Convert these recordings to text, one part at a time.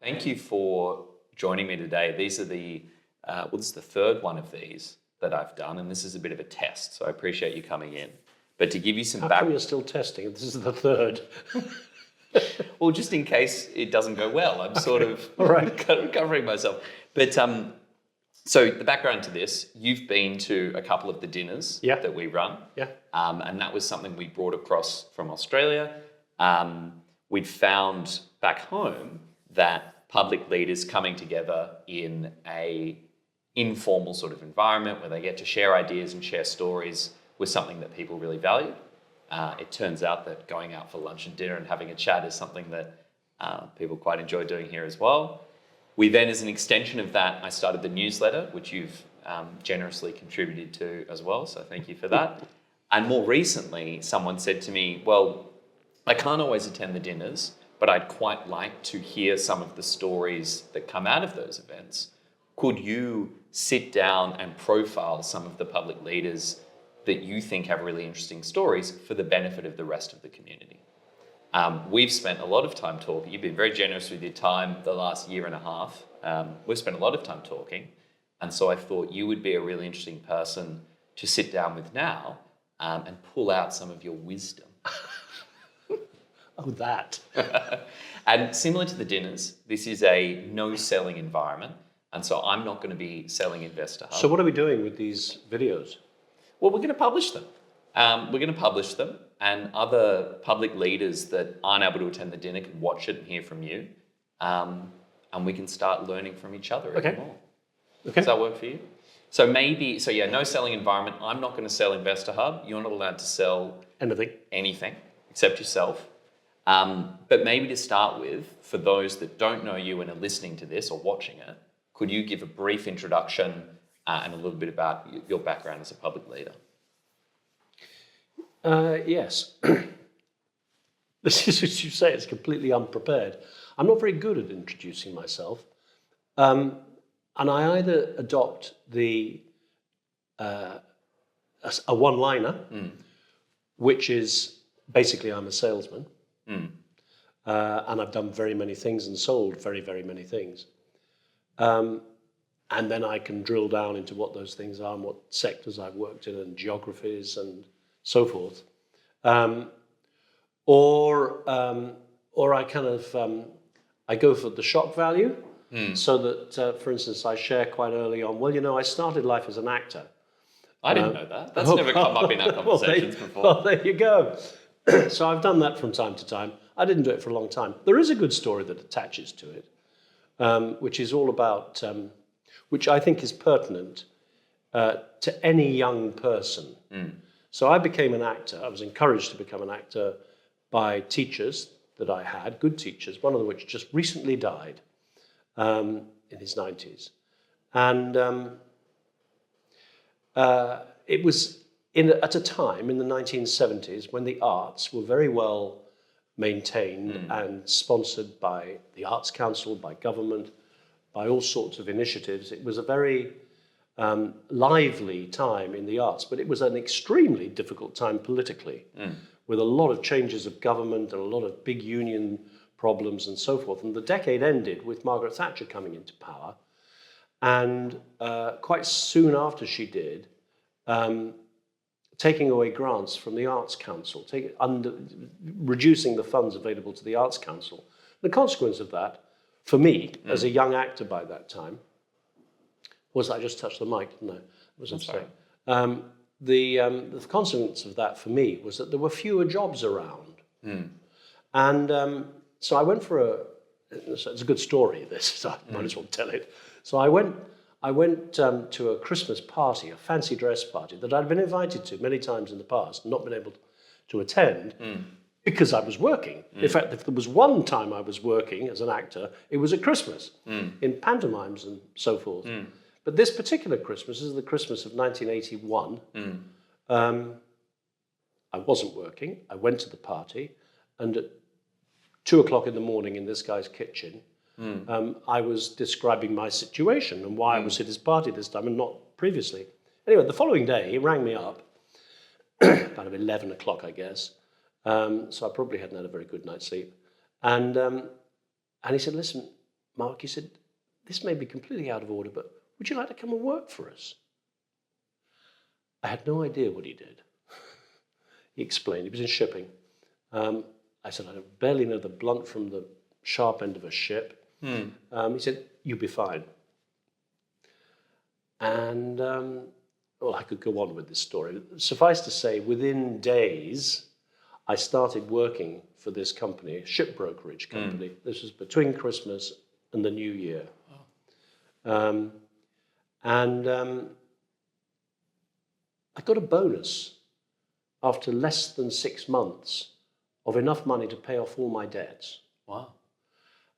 Thank you for joining me today. These are this is the third one of these that I've done, and this is a bit of a test, so I appreciate you coming in. But to give you some How come you're still testing? This is the third. well, just in case it doesn't go well, I'm sort of All right. covering myself. But so the background to this, you've been to a couple of the dinners that we run. Yeah. And that was something we brought across from Australia. We'd found back home that public leaders coming together in a informal sort of environment where they get to share ideas and share stories was something that people really valued. It turns out that going out for lunch and dinner and having a chat is something that people quite enjoy doing here as well. We then, as an extension of that, I started the newsletter, which you've generously contributed to as well, so thank you for that. And more recently, someone said to me, well, I can't always attend the dinners, but I'd quite like to hear some of the stories that come out of those events. Could you sit down and profile some of the public leaders that you think have really interesting stories for the benefit of the rest of the community? We've spent a lot of time talking. You've been very generous with your time the last year and a half. We've spent a lot of time talking. And so I thought you would be a really interesting person to sit down with now and pull out some of your wisdom. Oh, that. And similar to the dinners, this is a no-selling environment. And so I'm not going to be selling InvestorHub. So what are we doing with these videos? Well, we're going to publish them. We're going to publish them, and other public leaders that aren't able to attend the dinner can watch it and hear from you. And we can start learning from each other even more. Okay. Does that work for you? So no selling environment. I'm not going to sell InvestorHub. You're not allowed to sell anything except yourself. But maybe to start with, for those that don't know you and are listening to this or watching it, could you give a brief introduction and a little bit about your background as a public leader? Yes. This is what you say, it's completely unprepared. I'm not very good at introducing myself. And I either adopt a one-liner, which is basically I'm a salesman. And I've done very many things and sold very, very many things. And then I can drill down into what those things are and what sectors I've worked in and geographies and so forth. Or I kind of, I go for the shock value so that, for instance, I share quite early on, well, I started life as an actor. I didn't know that. That's never come up in our conversations before. Well, there you go. So I've done that from time to time. I didn't do it for a long time. There is a good story that attaches to it, which is all about, which I think is pertinent to any young person. So I became an actor. I was encouraged to become an actor by teachers that I had, good teachers, one of which just recently died in his 90s. And it was at a time in the 1970s when the arts were very well maintained and sponsored by the Arts Council, by government, by all sorts of initiatives. It was a very lively time in the arts, but it was an extremely difficult time politically, with a lot of changes of government and a lot of big union problems and so forth. And the decade ended with Margaret Thatcher coming into power. And quite soon after she did, taking away grants from the Arts Council, reducing the funds available to the Arts Council. The consequence of that, for me, as a young actor by that time, was I just touched the mic, didn't I? Was I'm sorry. The consequence of that for me was that there were fewer jobs around. And so I went for it's a good story, this, so I might as well tell it. So I went to a Christmas party, a fancy dress party that I'd been invited to many times in the past, not been able to attend because I was working. In fact, if there was one time I was working as an actor, it was at Christmas in pantomimes and so forth. But this particular Christmas is the Christmas of 1981. I wasn't working. I went to the party, and at 2 o'clock in the morning in this guy's kitchen, I was describing my situation and why I was at his party this time and not previously. Anyway, the following day, he rang me up, about 11 o'clock, I guess. So I probably hadn't had a very good night's sleep. And he said, listen, Mark, he said, this may be completely out of order, but would you like to come and work for us? I had no idea what he did. He explained, he was in shipping. I said, I barely know the blunt from the sharp end of a ship. He said, you'll be fine. And, well, I could go on with this story. Suffice to say, within days, I started working for this company, a ship brokerage company. This was between Christmas and the New Year. Oh. I got a bonus after less than 6 months of enough money to pay off all my debts. Wow.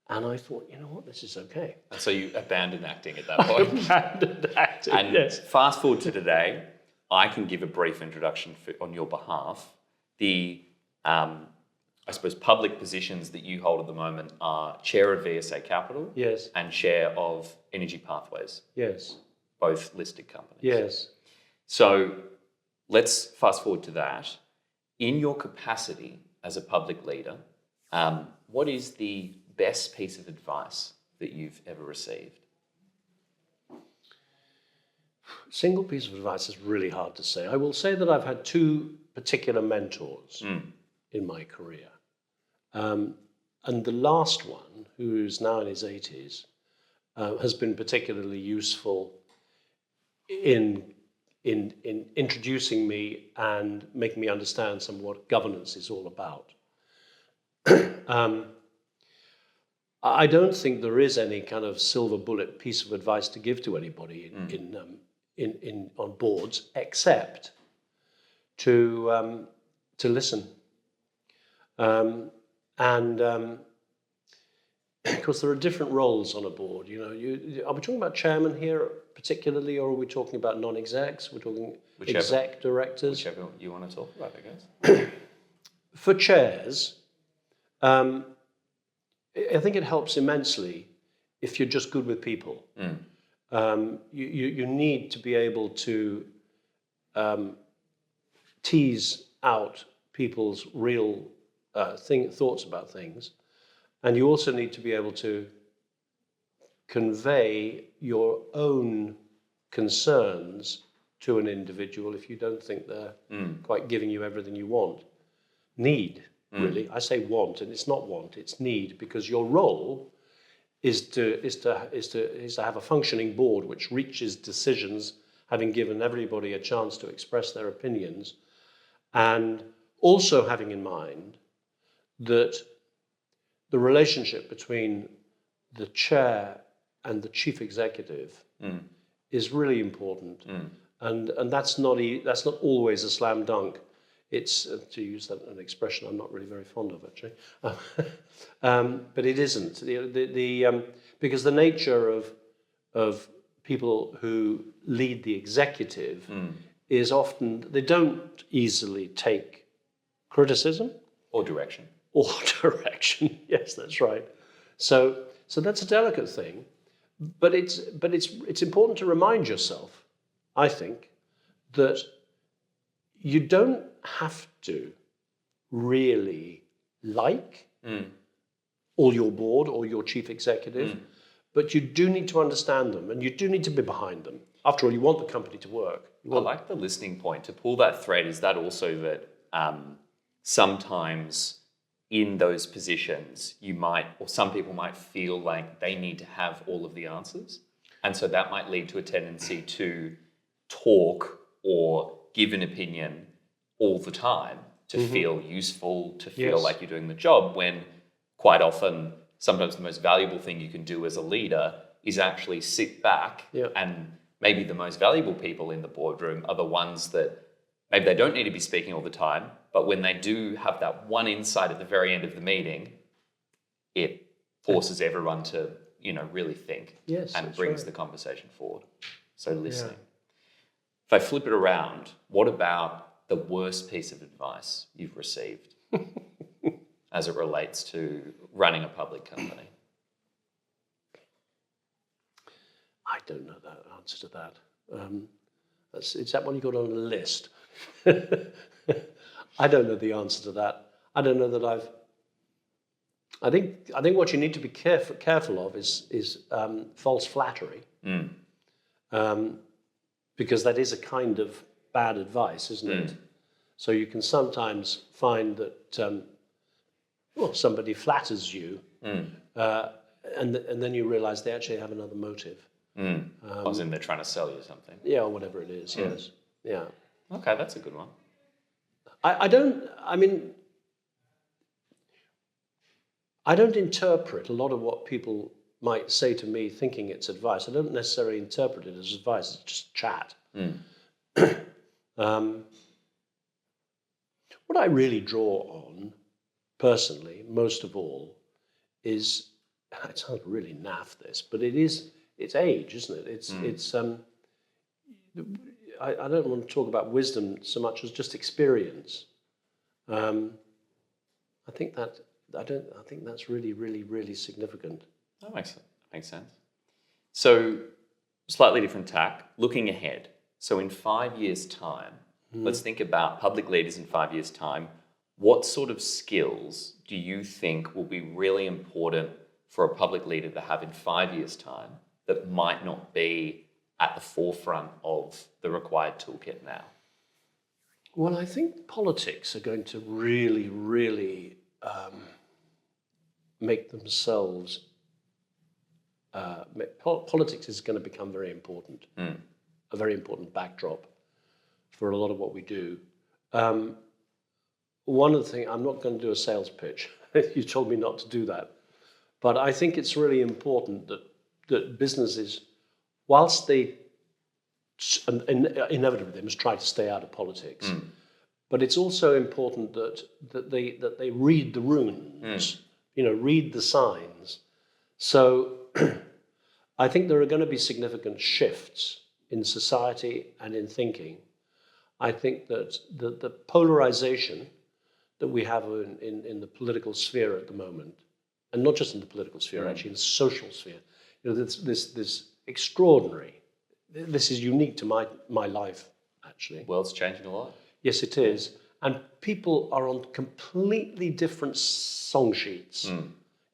And I thought, you know what, this is okay. And so you abandoned acting at that point. Abandoned acting, and yes. Fast forward to today, I can give a brief introduction on your behalf. The, I suppose, public positions that you hold at the moment are chair of VSA Capital, yes, and chair of Energy Pathways, yes, both listed companies. yes. So let's fast forward to that. In your capacity as a public leader, what is the best piece of advice that you've ever received? Single piece of advice is really hard to say. I will say that I've had two particular mentors in my career. And the last one, who is now in his 80s, has been particularly useful in introducing me and making me understand some of what governance is all about. I don't think there is any kind of silver bullet piece of advice to give to anybody on boards, except to listen. Because there are different roles on a board. You know, are we talking about chairman here particularly, or are we talking about non-execs? We're talking exec directors. Whichever you want to talk about, I guess. For chairs, I think it helps immensely if you're just good with people. You need to be able to tease out people's real thoughts about things. And you also need to be able to convey your own concerns to an individual if you don't think they're quite giving you everything you want. Need, really. I say want, and it's not want, it's need, because your role is to have a functioning board which reaches decisions, having given everybody a chance to express their opinions, and also having in mind that the relationship between the chair and the chief executive is really important, and that's not always a slam dunk. It's to use an expression I'm not really very fond of, actually, but it isn't. Because the nature of people who lead the executive is often they don't easily take criticism or direction. Or direction, yes, that's right. So that's a delicate thing, but it's important to remind yourself, I think, that you don't have to really like all your board or your chief executive, but you do need to understand them, and you do need to be behind them. After all, you want the company to work. I like the listening point. To pull that thread, is that also that sometimes in those positions, some people might feel like they need to have all of the answers. And so that might lead to a tendency to talk or give an opinion all the time to feel useful, to feel like you're doing the job, when quite often, sometimes the most valuable thing you can do as a leader is actually sit back, and maybe the most valuable people in the boardroom are the ones that maybe they don't need to be speaking all the time, but when they do have that one insight at the very end of the meeting, it forces everyone to, really think and brings the conversation forward. So listening. If I flip it around, what about the worst piece of advice you've received as it relates to running a public company? I don't know the answer to that. Is that one you got on a list? I don't know the answer to that. I don't know that I think what you need to be careful of is false flattery, because that is a kind of bad advice, isn't it? So you can sometimes find that somebody flatters you, and then you realise they actually have another motive. As in they're trying to sell you something. Yeah, or whatever it is. Yes. Yeah. Okay, that's a good one. I don't interpret a lot of what people might say to me thinking it's advice. I don't necessarily interpret it as advice. It's just chat. What I really draw on, personally, most of all, is, it sounds really naff this, but it's age, isn't it? I don't want to talk about wisdom so much as just experience. I think that's really, really, really significant. That makes sense. So, slightly different tack, looking ahead. So in 5 years' time, let's think about public leaders in 5 years' time. What sort of skills do you think will be really important for a public leader to have in 5 years' time that might not be at the forefront of the required toolkit now? Well, I think politics are going to really, really make themselves. Politics is going to become very important, a very important backdrop for a lot of what we do. One of the things, I'm not going to do a sales pitch. You told me not to do that. But I think it's really important that businesses, whilst they, inevitably they must try to stay out of politics, but it's also important that they read the runes, read the signs. So I think there are going to be significant shifts in society and in thinking. I think that the polarization that we have in the political sphere at the moment, and not just in the political sphere, actually in the social sphere, this extraordinary, this is unique to my life, actually. The world's changing a lot. Yes, it is. And people are on completely different song sheets,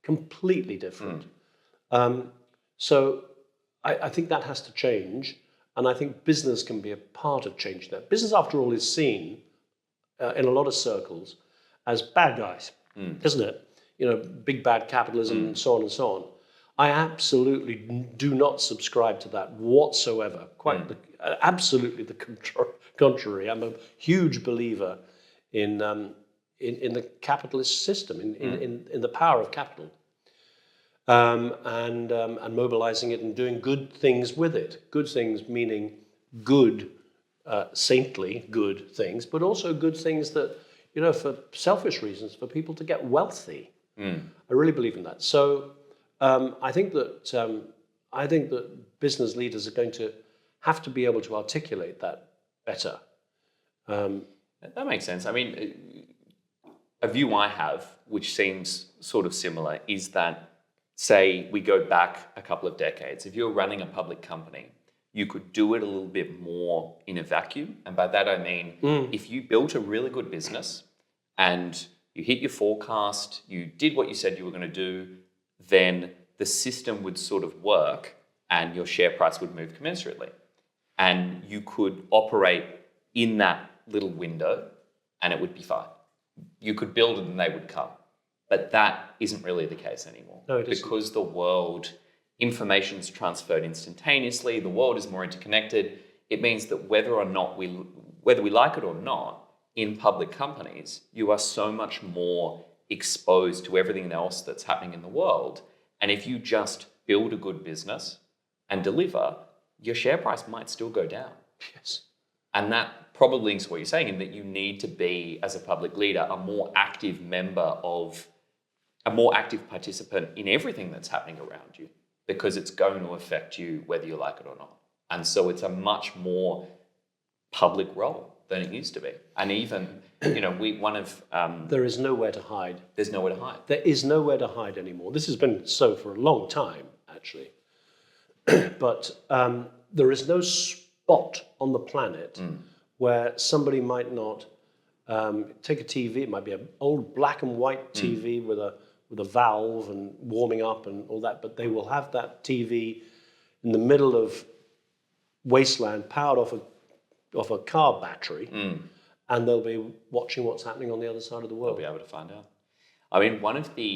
completely different. So I think that has to change, and I think business can be a part of changing that. Business, after all, is seen in a lot of circles as bad guys, isn't it? Big bad capitalism and so on and so on. I absolutely do not subscribe to that whatsoever. Absolutely the contrary. I'm a huge believer in the capitalist system, in the power of capital, and mobilizing it and doing good things with it. Good things meaning good, saintly good things, but also good things that, for selfish reasons, for people to get wealthy. I really believe in that. So I think that business leaders are going to have to be able to articulate that better. That makes sense. I mean, a view I have, which seems sort of similar, is that, say, we go back a couple of decades. If you're running a public company, you could do it a little bit more in a vacuum. And by that I mean, if you built a really good business and you hit your forecast, you did what you said you were going to do, then the system would sort of work and your share price would move commensurately. And you could operate in that little window and it would be fine. You could build it and they would come. But that isn't really the case anymore. No, it isn't. Because the world, information's transferred instantaneously, the world is more interconnected. It means that whether we like it or not, in public companies, you are so much more exposed to everything else that's happening in the world. And if you just build a good business and deliver, your share price might still go down. Yes. And that probably links to what you're saying, in that you need to be, as a public leader, a more active participant in everything that's happening around you, because it's going to affect you whether you like it or not. And so it's a much more public role than it used to be. And even, there is nowhere to hide. There's nowhere to hide. There is nowhere to hide anymore. This has been so for a long time, actually. But there is no spot on the planet where somebody might not take a TV. It might be an old black and white TV with a with a valve and warming up and all that, but they will have that TV in the middle of wasteland, powered off a car battery, and they'll be watching what's happening on the other side of the world. They'll be able to find out. I mean,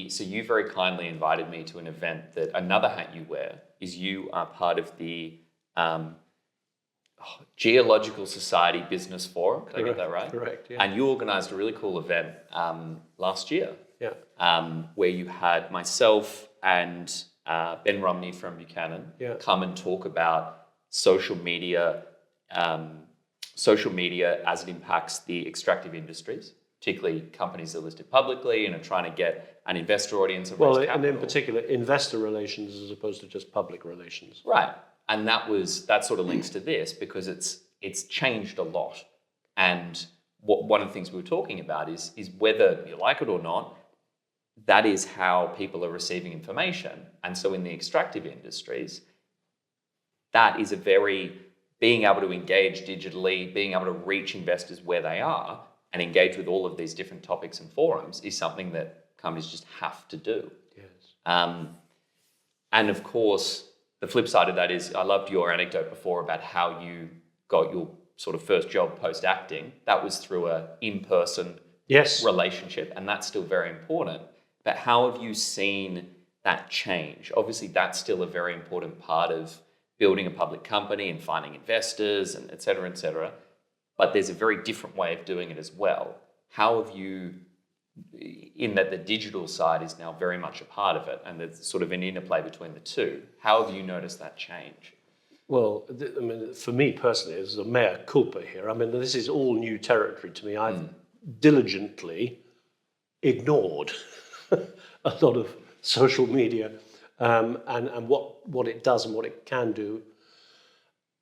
so you very kindly invited me to an event that another hat you wear is you are part of the Geological Society Business Forum. Did I get that right? Correct, yeah. And you organised a really cool event last year. Yeah. Where you had myself and Ben Romney from Buchanan come and talk about social media as it impacts the extractive industries, particularly companies that are listed publicly and are trying to get an investor audience and raise capital. And in particular, investor relations as opposed to just public relations. Right. And that sort of links to this because it's changed a lot. And one of the things we were talking about is whether you like it or not, that is how people are receiving information. And so in the extractive industries, that is being able to engage digitally, being able to reach investors where they are and engage with all of these different topics and forums is something that companies just have to do. Yes. And of course, the flip side of that is I loved your anecdote before about how you got your sort of first job post-acting. That was through a in-person relationship, and that's still very important. But how have you seen that change? Obviously, that's still a very important part of building a public company and finding investors and et cetera, but there's a very different way of doing it as well. How have you, in that the digital side is now very much a part of it and there's sort of an interplay between the two, how have you noticed that change? Well, I mean, for me personally, there's a mea culpa here. I mean, this is all new territory to me. I've diligently ignored a lot of social media and what it does and what it can do,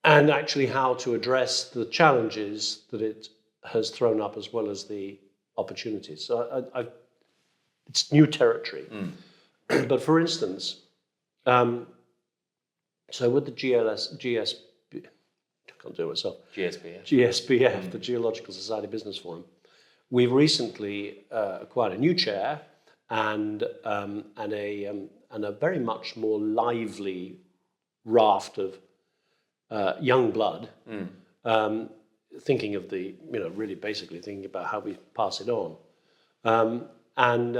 and actually how to address the challenges that it has thrown up as well as the opportunities. So it's new territory. But for instance, so with the GSBF, the Geological Society Business Forum, we've recently acquired a new chair and a very much more lively raft of young blood, thinking of really basically thinking about how we pass it on, and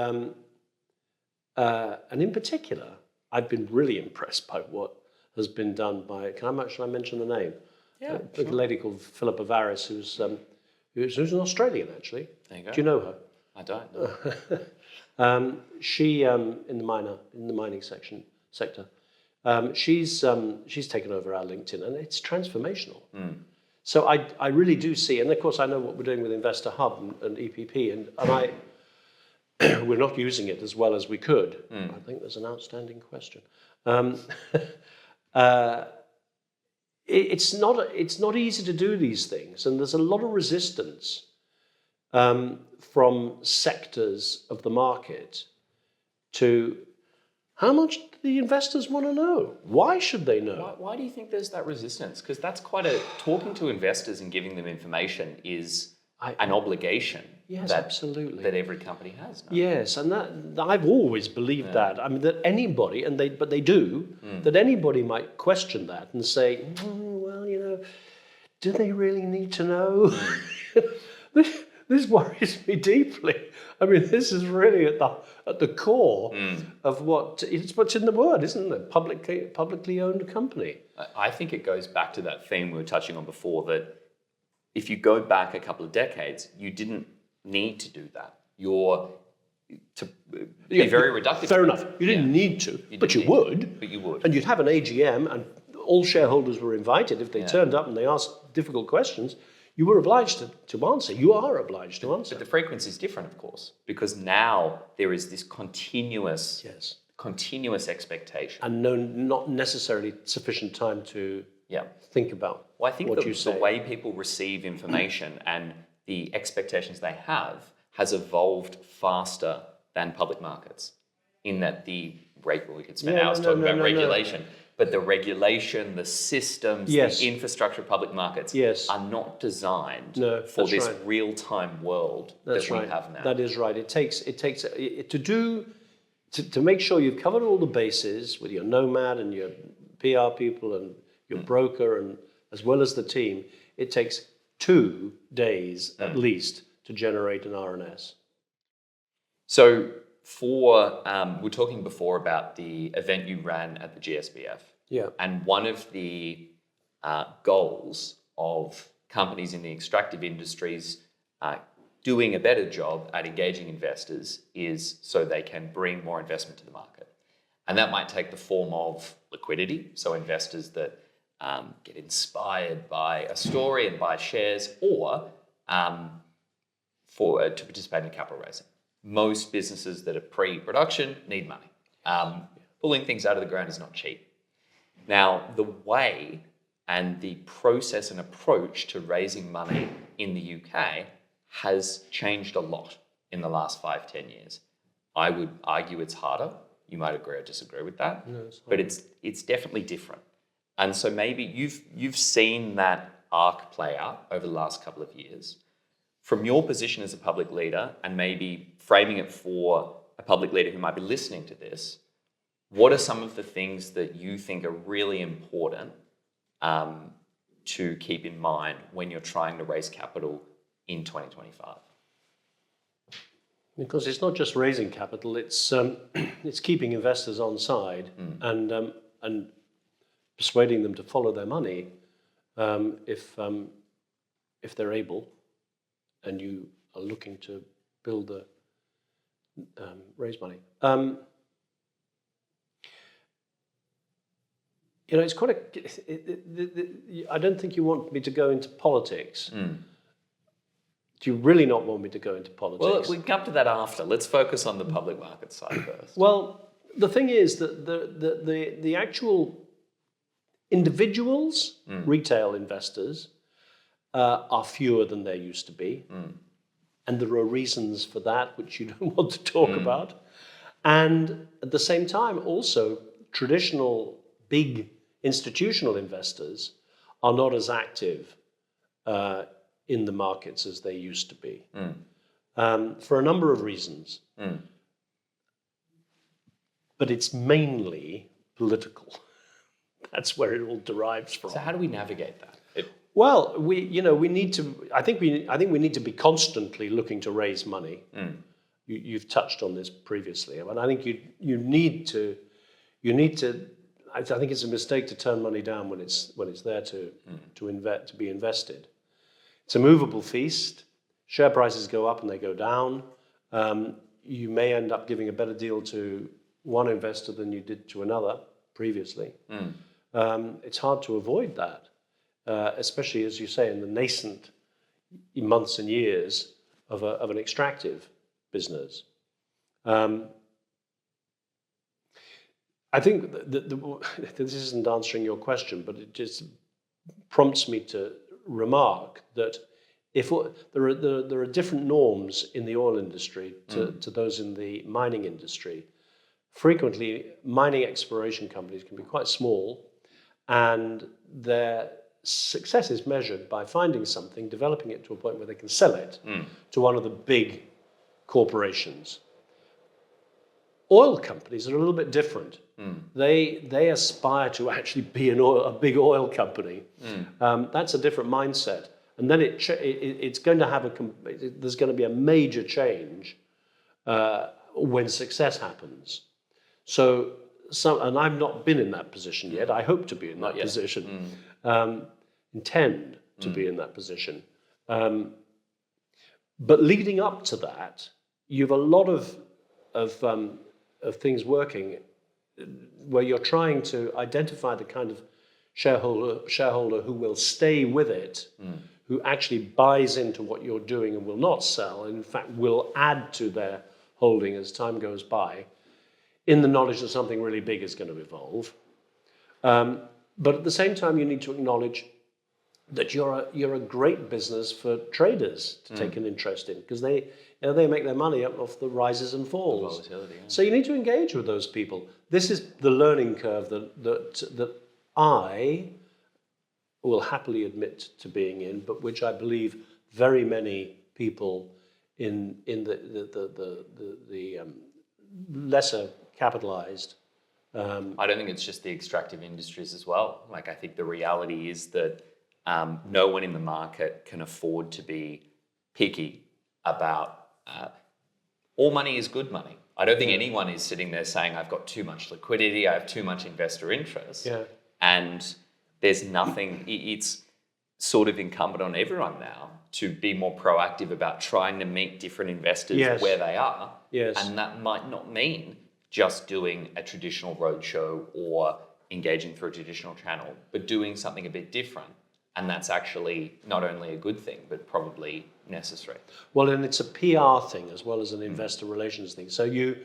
in particular, I've been really impressed by what has been done by. Should I mention the name? Yeah, a lady called Philippa Varys, who's an Australian actually. There you go. Do you know her? I don't. She in the mining sector. She's taken over our LinkedIn, and it's transformational. So I really do see, and of course I know what we're doing with InvestorHub and EPP, and we're not using it as well as we could. I think there's an outstanding question. It's not easy to do these things, and there's a lot of resistance from sectors of the market to how much do the investors want to know? Why should they know? Why do you think there's that resistance? Because that's talking to investors and giving them information is an obligation. Yes, absolutely. That every company has. No? Yes, and that I've always believed that. I mean, that anybody, but they do, that anybody might question that and say, well, do they really need to know? This worries me deeply. I mean, this is really at the core of what's in the word, isn't it? Publicly owned company. I think it goes back to that theme we were touching on before, that if you go back a couple of decades, you didn't need to do that. To be very reductive. Fair enough. You didn't need to, but you would. But you would. And you'd have an AGM, and all shareholders were invited. If they turned up and they asked difficult questions, you were obliged to answer. You are obliged to answer. But the frequency is different, of course, because now there is this continuous expectation. And not necessarily sufficient time to think about well, I think what you say. The way people receive information and the expectations they have has evolved faster than public markets, in that we could spend hours talking about regulation. But the regulation, the systems, the infrastructure of public markets are not designed for this real-time world that we have now. That is right. It takes to do to make sure you've covered all the bases with your nomad and your PR people and your broker, and as well as the team, it takes 2 days at least to generate an RNS. So we're talking before about the event you ran at the GSBF. Yeah. And one of the goals of companies in the extractive industries doing a better job at engaging investors is so they can bring more investment to the market. And that might take the form of liquidity, so investors that get inspired by a story and buy shares, or to participate in capital raising. Most businesses that are pre-production need money. Pulling things out of the ground is not cheap. Now, the way and the process and approach to raising money in the UK has changed a lot in the last 5-10 years. I would argue it's harder. You might agree or disagree with that, but it's definitely different. And so maybe you've seen that arc play out over the last couple of years. From your position as a public leader, and maybe framing it for a public leader who might be listening to this, what are some of the things that you think are really important to keep in mind when you're trying to raise capital in 2025? Because it's not just raising capital; it's keeping investors on side and persuading them to follow their money if they're able, and you are looking to build raise money. It's quite I don't think you want me to go into politics. Do you really not want me to go into politics? Well, we can come to that after. Let's focus on the public market side first. Well, the thing is that the actual individuals, retail investors, are fewer than there used to be. And there are reasons for that which you don't want to talk about. And at the same time, also, traditional big institutional investors are not as active in the markets as they used to be, for a number of reasons. But it's mainly political. That's where it all derives from. So how do we navigate that? Well, we need to. I think we need to be constantly looking to raise money. You've touched on this previously, and I think you need to. I think it's a mistake to turn money down when it's there to be invested. It's a movable feast. Share prices go up and they go down. You may end up giving a better deal to one investor than you did to another previously. It's hard to avoid that, especially, as you say, in the nascent months and years of an extractive business. I think this isn't answering your question, but it just prompts me to remark that if there are different norms in the oil industry to those in the mining industry. Frequently, mining exploration companies can be quite small, and their success is measured by finding something, developing it to a point where they can sell it to one of the big corporations. Oil companies are a little bit different. They aspire to actually be a big oil company. That's a different mindset, and then it's going to have there's going to be a major change when success happens. So, and I've not been in that position yet. I hope to be in that position. Intend to be in that position. But leading up to that, you have a lot of things working where you're trying to identify the kind of shareholder who will stay with it, who actually buys into what you're doing and will not sell, and in fact will add to their holding as time goes by, in the knowledge that something really big is going to evolve. But at the same time, you need to acknowledge that you're a great business for traders to take an interest in, because they make their money up off the rises and falls. The volatility, yeah. So you need to engage with those people. This is the learning curve that I will happily admit to being in, but which I believe very many people in lesser capitalized. I don't think it's just the extractive industries as well. Like, I think the reality is that no one in the market can afford to be picky about all money is good money. I don't think anyone is sitting there saying, I've got too much liquidity, I have too much investor interest. Yeah. And there's nothing, it's sort of incumbent on everyone now to be more proactive about trying to meet different investors where they are. Yes. And that might not mean just doing a traditional roadshow or engaging through a traditional channel, but doing something a bit different. And that's actually not only a good thing, but probably necessary. Well, and it's a PR thing as well as an investor relations thing. So you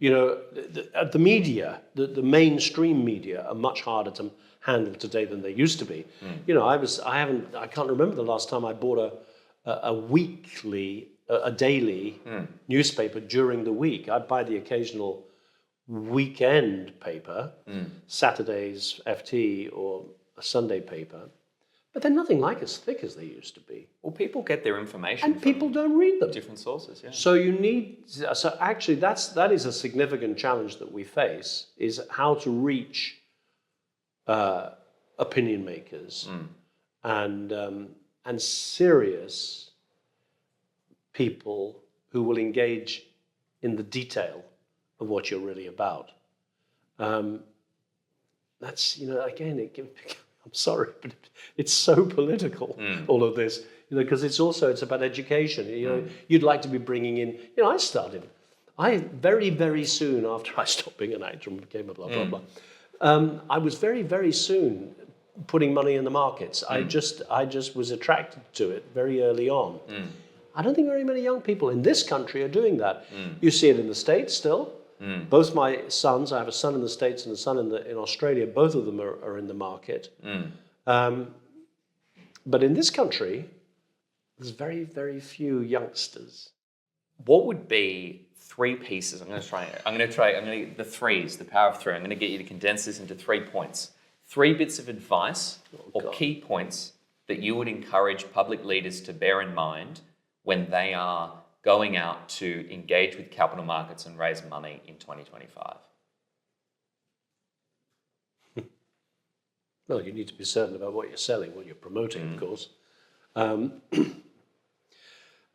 know, the media, the mainstream media are much harder to handle today than they used to be. You know, I can't remember the last time I bought a daily newspaper during the week. I'd buy the occasional weekend paper, Saturday's FT or a Sunday paper. But they're nothing like as thick as they used to be. Well, people get their information And from people don't read them. different sources, yeah. So so actually that is a significant challenge that we face, is how to reach opinion makers and serious people who will engage in the detail of what you're really about. That's, you know, again, I'm sorry, but it's so political, all of this, you know, because it's about education. You know, you'd like to be bringing in, you know, I very, very soon after I stopped being an actor and became a blah, blah, blah, I was very, very soon putting money in the markets. I just was attracted to it very early on. I don't think very many young people in this country are doing that. You see it in the States still. Both my sons, I have a son in the States and a son in Australia, both of them are in the market. But in this country, there's very, very few youngsters. What would be 3 pieces? I'm going to the threes, the power of 3. I'm going to get you to condense this into 3 points. 3 bits of advice or key points that you would encourage public leaders to bear in mind when they are going out to engage with capital markets and raise money in 2025? Well, you need to be certain about what you're selling, what you're promoting, of course.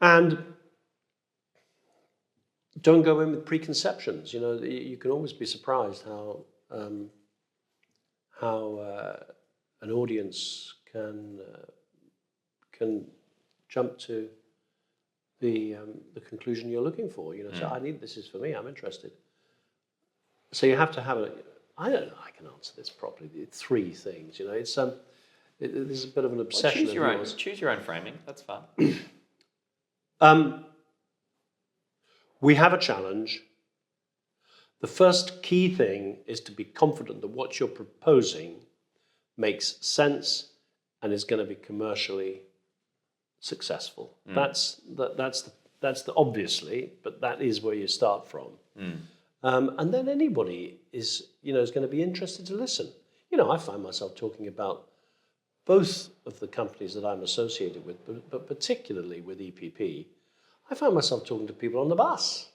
And don't go in with preconceptions. You know, you can always be surprised how an audience can jump to the conclusion you're looking for. You know, so this is for me, I'm interested. So you have to have I don't know, I can answer this properly. The 3 things, you know, it's there's a bit of an obsession. Well, choose your own framing, that's fine. We have a challenge. The first key thing is to be confident that what you're proposing makes sense and is going to be commercially successful. That's the obviously, but that is where you start from. And then anybody is going to be interested to listen. You know, I find myself talking about both of the companies that I'm associated with, but particularly with EPP. I find myself talking to people on the bus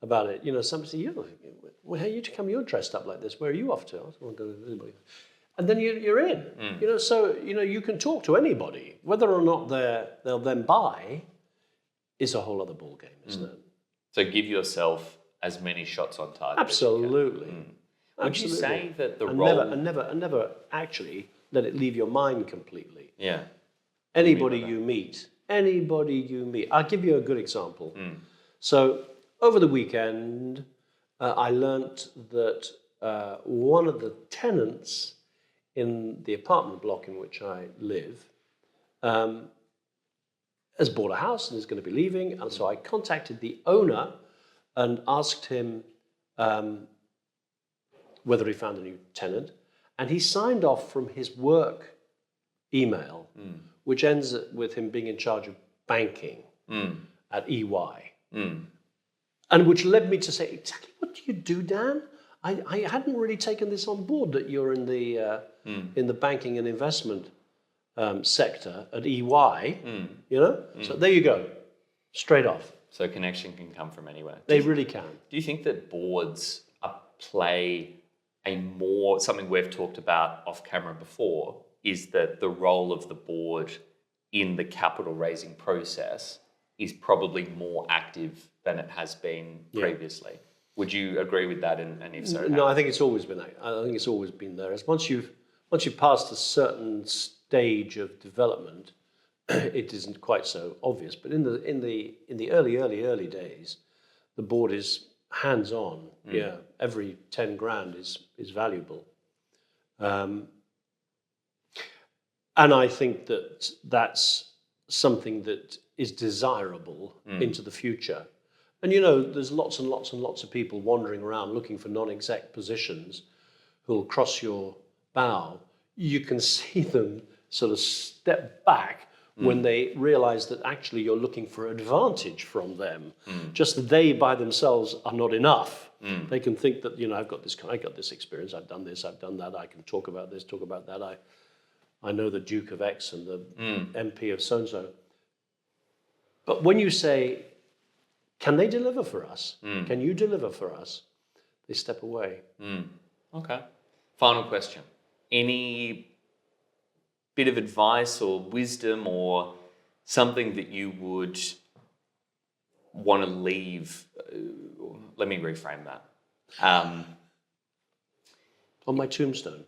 about it. You know, somebody say, you're dressed up like this. Where are you off to? I don't want to go to anybody. And then you're in. You know, so you can talk to anybody. Whether or not they'll then buy is a whole other ball game, isn't it? So give yourself as many shots on target. Absolutely. As you can. Would you say that the never actually let it leave your mind completely. Yeah. Anybody you meet. I'll give you a good example. So over the weekend, I learnt that one of the tenants in the apartment block in which I live has bought a house and is going to be leaving. And so I contacted the owner and asked him whether he found a new tenant. And he signed off from his work email, which ends with him being in charge of banking at EY. And which led me to say, exactly what do you do, Dan? I hadn't really taken this on board that you're in the banking and investment sector at EY, you know? So there you go, straight off. So connection can come from anywhere. They really can. Do you think that boards play something we've talked about off camera before, is that the role of the board in the capital raising process is probably more active than it has been previously? Would you agree with that? And if so, no, I think it's always been. I think it's always been there. As once you've passed a certain stage of development, it isn't quite so obvious. But in the early days, the board is hands on. Yeah, every 10 grand is valuable, and I think that that's something that is desirable into the future. And there's lots and lots and lots of people wandering around looking for non-exec positions who'll cross your bow. You can see them sort of step back when they realize that actually you're looking for advantage from them. Just that they by themselves are not enough. They can think that, I've got this experience, I've done this, I've done that, I can talk about this, talk about that. I know the Duke of X and the MP of so-and-so. But when you say, can they deliver for us? Can you deliver for us? They step away. Okay. Final question. Any bit of advice or wisdom or something that you would want to leave? Let me reframe that. On my tombstone.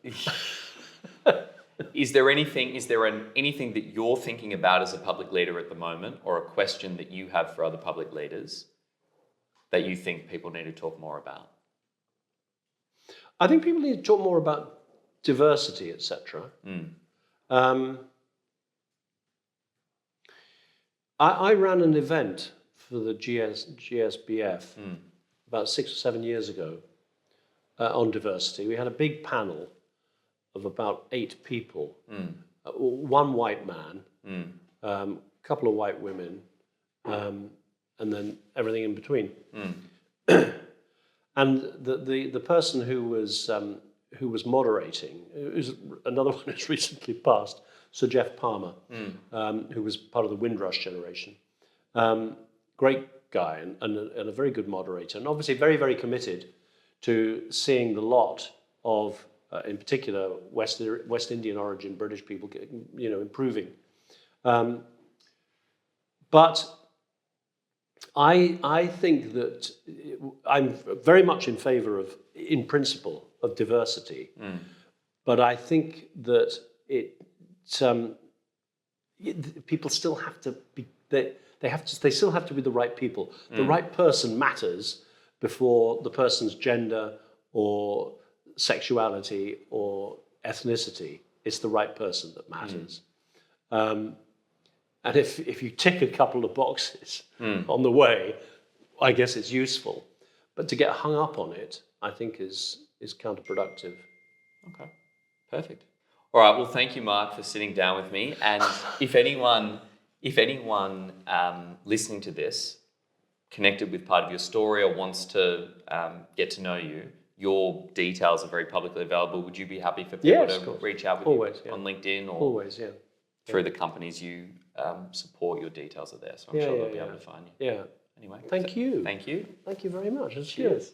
Is there anything that you're thinking about as a public leader at the moment, or a question that you have for other public leaders that you think people need to talk more about? I think people need to talk more about diversity, etc. I ran an event for the GSBF about 6 or 7 years ago on diversity. We had a big panel of about 8 people, one white man, a couple of white women, and then everything in between. And the person who was moderating, another one who's recently passed, Sir Jeff Palmer, who was part of the Windrush generation. Great guy and a very good moderator, and obviously very, very committed to seeing the lot of, in particular, West Indian origin British people, improving. But I think that I'm very much in favour of, in principle, of diversity. But I think that people still have to be they still have to be the right people. The right person matters before the person's gender or sexuality or ethnicity. It's the right person that matters. And if you tick a couple of boxes on the way, I guess it's useful. But to get hung up on it, I think is counterproductive. Okay, perfect. All right, well, thank you, Mark, for sitting down with me. And if anyone listening to this connected with part of your story or wants to get to know you, your details are very publicly available. Would you be happy for people to reach out with you on LinkedIn or through the companies you support? Your details are there, so I'm sure they'll be able to find you. Yeah. Anyway, thank you. Thank you. Thank you very much. Cheers.